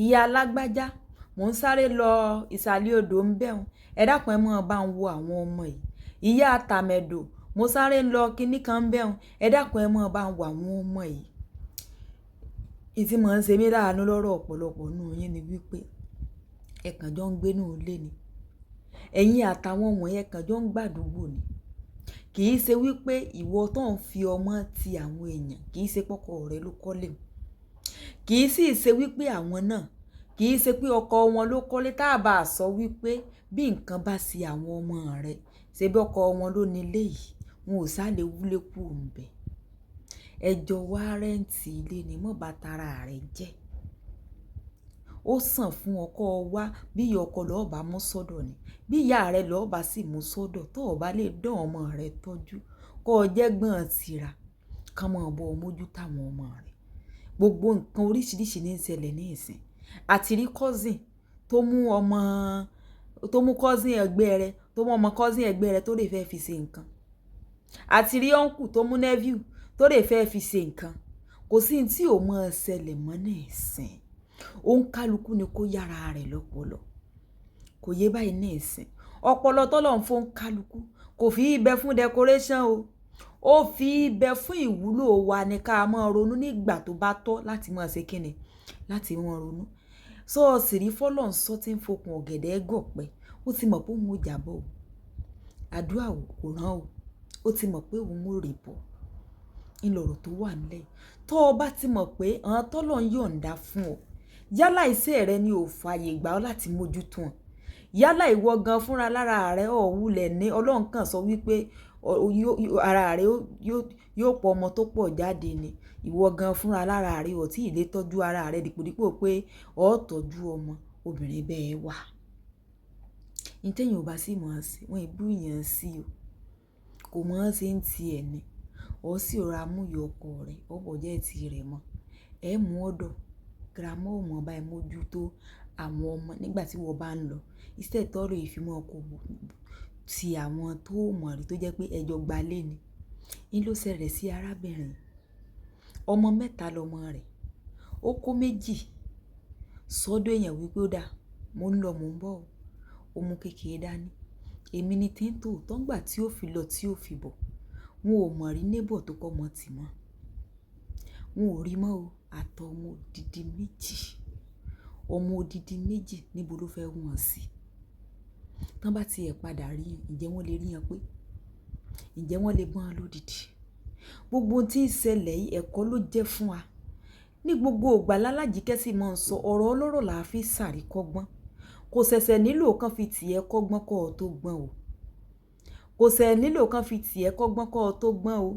ìyá alágbájá mò ń sáré lọ ìsàlẹ̀ odò ń bẹ̀rùn ẹ dákun ẹ mọ́ bá ń wo àwọn ọmọ yìí ìyá tàmẹ̀dò mo sáré lọ kinní kan ń bẹ̀rùn ẹ dákun ẹ mọ́ bá ń wo àwọn ọmọ yìí. Ìtí mọ̀ ń ṣe mí láàánú lọ́rọ̀ ọ̀pọ̀lọpọ̀ nù yín ni wípé ẹ̀kàn jọ ń gbé nù ilé ni ẹ̀yin àtàwọn wọ̀nyí ẹ̀kàn jọ ń gbàdúgbò ni kì í ṣe wípé ìwọ tó ń fi ọmọ ti àwọn èèyàn kì í ṣe pọ́kọ rẹ ló kọ́lé kì í sì ṣe wípé àwọn náà kì í ṣe pé ọkọ wọn ló kọ́lé tá a bá sọ wípé bí nǹkan bá ṣe àwọn ọmọ rẹ ṣe bí ọkọ wọn ló nílé yìí wọn ò sálè wúlé kú òǹbẹ ẹjọ́ wá rẹ́ǹtì ilé ni mọ́ bá tara rẹ̀ jẹ́ ó sàn fún ọkọ wá bí ìyá ọkọ lọ́ọ́ bá mú sọ́dọ̀ ni bí ìyá rẹ̀ lọ́ọ́ bá sì mú sọ́dọ̀ tó o bá lè dán ọmọ rẹ̀ tọ́jú kó o jẹ́ gbọ́n tìra kán mọ́ bọ́ mójú táwọn ọmọ rẹ̀ gbogbo nǹkan oríṣiríṣi ní ìṣẹ̀lẹ̀ ní ìsìn àti rí cousin tó mú cousin ẹgbẹ́ rẹ̀ tó mú ọmọ cousin ẹgbẹ́ rẹ̀ tó lè fẹ́ fi ṣe nǹkan àti rí uncle tó mú nephew tó lè fẹ́ fi ṣe nǹkan kò sí ní tí ò mọ́ ṣẹlẹ̀ mọ́ ní ìsìn òun kálukú ni kó yára rẹ̀ lọ́pọlọ kò yé báyìí ní ìsìn ọpọlọ tọ́lọ̀ ń fún kálukú kò fi ibẹ̀ fún decoration o ó fi ibẹ̀ fún ìwúlò wa ní ká máa ronú nígbà tó bá tọ́ láti máa ṣe kíni láti máa ronú sọ́ọ̀sì rí fọ́lọ̀ ń sọ tí ń fokùn ọ̀gẹ̀dẹ̀ gọ̀pẹ́ ó ti mọ̀ pé òun ò jábọ̀ o àdúrà kò rán o ó ti mọ̀ pé òun ò rè bọ̀ ńlọrọ̀ tó wà nílẹ̀ tó o bá ti mọ̀ pé àwọn tọ́lọ̀ ń yọ̀ǹda fún ọ yálà iṣẹ́ rẹ ni ò fààyè gbà ọ́ láti mójútó wọn yálà ìwọ gan fúnra lára rẹ ọ̀wúlẹ̀ ní ọlọ́run kan sọ wípé ara rẹ yóò pọ̀ ọmọ tó pọ̀ jáde ni ìwọ gan fúnra lára rẹ ò tí ì lè tọ́jú ara rẹ dípòdípò pé ọ́ tọ́jú ọmọ obìnrin bẹ́ẹ̀ wà ní tẹ́yìn ò bá sì mọ̀ ọ́n sí wọ́n ìbú yẹn sí o kò mọ̀ ọ́n sí ń ti ẹ̀ ni ọ́ sì rọra mú ìyá ọkọ rẹ̀ ọ̀pọ̀ jẹ́ ti rẹ̀ mọ́ ẹ̀ mú ọ̀dọ̀ girama ò mọ̀ báyìí mójútó àwọn ọmọ nígbà tí wọ́n bá ń lọ iṣẹ́ tọrọ ìfimọ́ ọkọ̀ ti àwọn tó mọ̀ rí tó jẹ́ pé ẹjọ́ gbalé ni ní ló ṣẹlẹ̀ sí arábìnrin ọmọ 3 lọmọ rẹ̀ ó kó 2 sọ́dọ̀ èèyàn wípé ó dà mo ń lọ mo ń bọ̀ ó mú kékeré dání èmi ni tí ń tò tó ń gbà tí ó fi lọ tí ó fi bọ̀ wọn ò mọ̀ rí nébọ̀ tó kọ́ mọ́ tì mọ́ wọn ò rí mọ́ o àtọ̀ ọmọ odidi méjì níbo ló fẹ́ wọ̀n sí tán bá tiẹ̀ padà rí ǹjẹ́ wọ́n lè rí yan pé ǹjẹ́ wọ́n lè bọ́n lódìdí gbogbo tí ń ṣẹlẹ̀ yìí ẹ̀kọ́ ló jẹ́ fún wa ní gbogbo ìgbà lálàjíkẹ́ sì máa ń sọ ọ̀rọ̀ ọlọ́rọ̀ là á fi ṣàríkọ́gbọ́n kò ṣẹ̀ṣẹ̀ nílò kan fi tiẹ̀ kọ́gbọ́n kọ́ ọ tó gbọ́n o kò ṣẹ̀ nílò kan fi tiẹ̀ kọ́gbọ́n kọ́ ọ tó gbọ́n o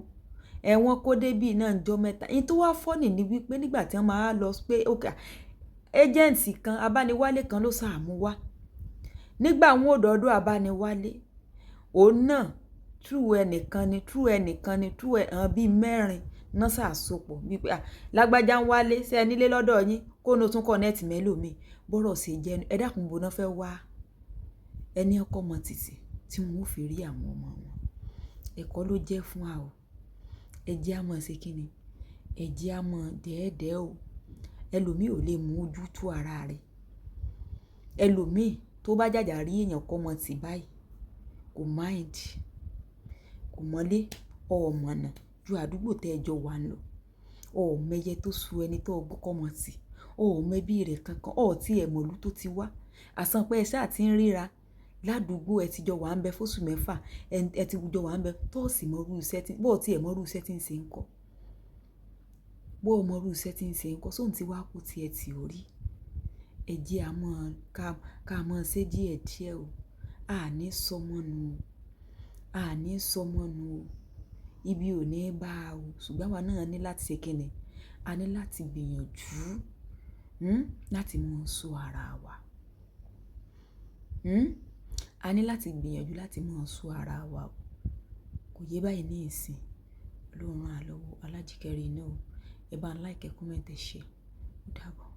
ẹ̀wọ̀n kó débì náà ń jọ mẹ́ta ní tó wá fọ́nì ní wípé nígbà tí wọ́n máa lọ pé ẹjẹ́ǹtì kan abániwálé kan ló sàmú wá nígbà wọn ò dọ́dọ̀ abániwálé òun náà tú ẹnìkan ni hàn bíi 4 náà ṣàsopọ̀ wípé lágbájá ń wálé ṣe ẹ nílé lọ́dọ̀ yín kó ní o tún kọ́nẹ́ẹ̀tì mẹ́lòmíì bọ́rọ̀ ṣe jẹ́ ẹ dákun bó náà fẹ́ wá ẹni ọkọ mọ títì tí wọn ò fi rí àwọn ọmọ wọn ẹ̀kọ́ ló jẹ́ fún wa o ẹ jẹ́ á mọ̀ ṣe kíni ẹ jẹ́ á mọ̀ dẹ́ẹ̀dẹ́ o ẹlòmíì ò lè mú ojú tó ara rẹ̀ ẹlòmíì tó bá jàjà rí èèyàn kọ́ mọ́ tì báyìí kò mind kò mọ́lé ọ̀mọ̀nà ju àdúgbò tẹ́ ẹjọ́ wà lọ ọ̀mẹyẹ tó su ẹni tó kọ́ mọ́ tì ọ̀mẹbí rẹ̀ kankan tí ẹ̀ mọ̀lú tó ti wá àsanpẹ́ ẹ ṣáà ti ń ríra ládùúgbò ẹ ti jọ wà ń bẹ fóṣù 6 ẹ ti jọ wà ń bẹ tọ́ọ̀sì mọ́rú iṣẹ́ tí bọ́ọ̀ tí ẹ̀ mọ́rú iṣẹ́ tí ń ṣe ń kọ́ bọ́ọ̀ mọ́rú iṣẹ́ tí ń ṣe ń kọ́ sóhun ti wá kó tiẹ̀ tì orí ẹ jẹ́ àmọ́ ká mọ́ ṣe díẹ̀ o àní sọmọ́nu o ibi ò ní bá a o ṣùgbọ́n àwa náà ní láti ṣe kíni a ní láti gbìyànjú láti mọ̀ sọ ara wa a ní láti gbìyànjú láti mọ̀ sọ ara wa o kò yé báyìí ní ìsìn Ọlọ́run àlọ́wọ́ Alájíkẹ́ rí náà o ẹ bá ń like comment share ó dàbọ̀.